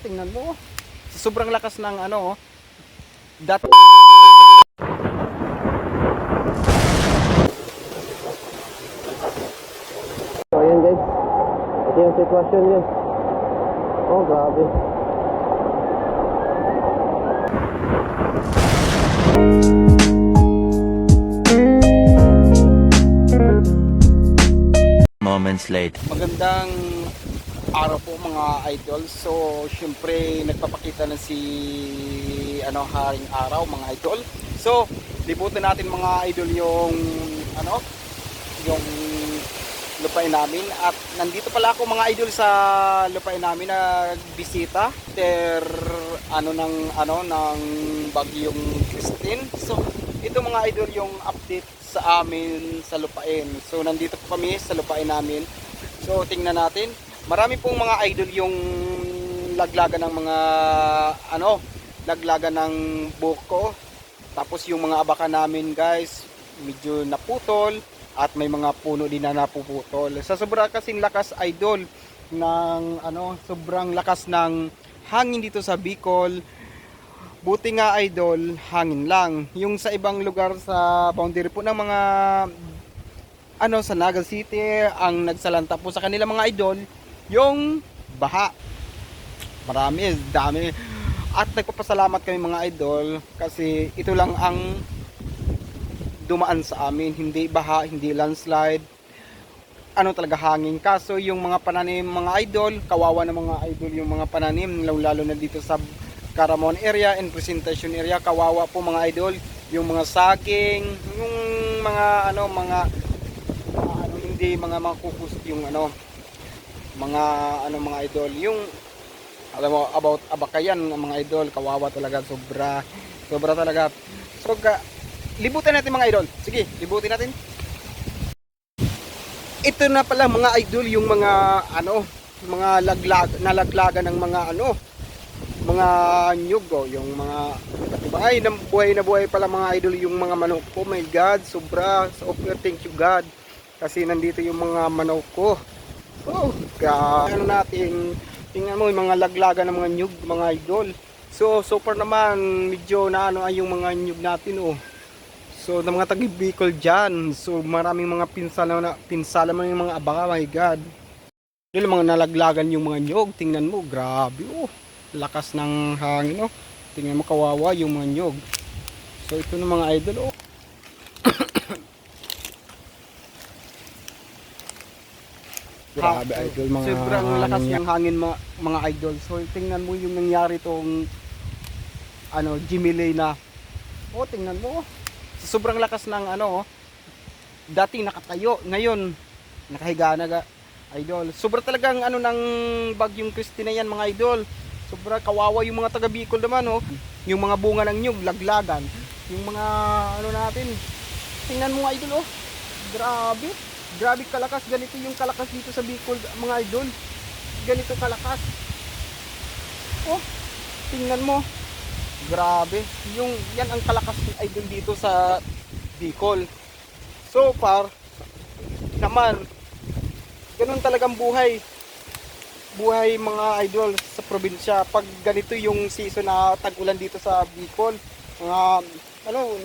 Tingnan mo. Sobrang lakas ng ano, dat. So ayan guys, ito yung sitwasyon yun. Oh grabe. Moments later. Magandang araw po mga idol. So syempre nagpapakita na si Haring Araw mga idol. So libutin natin mga idol yung yung lupain namin, at nandito pala ako mga idol sa lupain namin, nagbisita ng bagyong Christine. So ito mga idol yung update sa amin sa lupain. So nandito po kami sa lupain namin. So tingnan natin. Marami pong mga idol yung laglaga ng mga laglaga ng buko. Tapos yung mga abaka namin guys, medyo naputol at may mga puno din na napuputol. Sa sobrang kasing lakas idol ng sobrang lakas ng hangin dito sa Bicol. Buti nga idol, hangin lang. Yung sa ibang lugar sa boundary po ng mga sa Naga City, ang nagsalanta po sa kanila mga idol, yung baha. Marami, dami. At nagpapasalamat kami mga idol kasi ito lang ang dumaan sa amin, hindi baha, hindi landslide, talaga hangin. Kaso yung mga pananim mga idol, kawawa na mga idol yung mga pananim, lalo na dito sa Caramon area and Presentation area, kawawa po mga idol, yung mga saging, yung mga hindi mga kukus, yung mga idol, yung alam mo about abakayan mga idol, kawawa talaga, sobra talaga. So libutin natin mga idol. Sige, libutin natin. Ito na pala mga idol yung mga mga nalaglaga ng mga nyug, yung mga ay na buhay pala mga idol yung mga manok ko. My God, sobra. So thank you God. Kasi nandito yung mga manok ko. Oh, God. Natin, tingnan mo yung mga laglaga ng mga nyug mga idol. So far naman medyo ay yung mga nyug natin So ng mga taga-Bicol dyan, so maraming mga pinsala mo yung mga abaka, my God. Yung mga nalaglagan yung mga nyog, tingnan mo, grabe lakas ng hangin tingnan mo, kawawa yung mga nyog. So ito na mga idol grabe idol, mga sobrang lakas ng hangin mga idol. So tingnan mo yung nangyari tong Jimmy na tingnan mo sobrang lakas ng dating nakatayo, ngayon nakahiga na idol. Sobra talagang ng bagyong Christine yan mga idol. Sobra kawawa yung mga taga Bicol naman yung mga bunga ng nyug laglagan, yung mga natin, tingnan mo idol grabe kalakas. Ganito yung kalakas dito sa Bicol mga idol, ganito kalakas tingnan mo, grabe yan ang kalakas idol dito sa Bicol. So far naman ganun talagang buhay mga idol sa probinsya pag ganito yung season na tag-ulan dito sa Bicol. Mga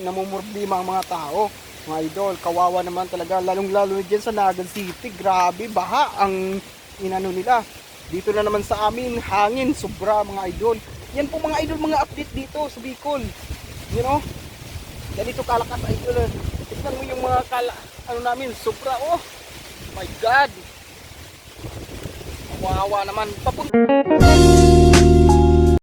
namumurblima ang mga tao mga idol, kawawa naman talaga, lalong lalo dyan sa Naga City. Grabe, baha ang nila. Dito na naman sa amin, hangin, sobra mga idol. Yan po mga idol, mga update dito sa Bicol. Ganito kalakas idol. Tignan mo yung mga namin, sobra my God. Kawawa naman.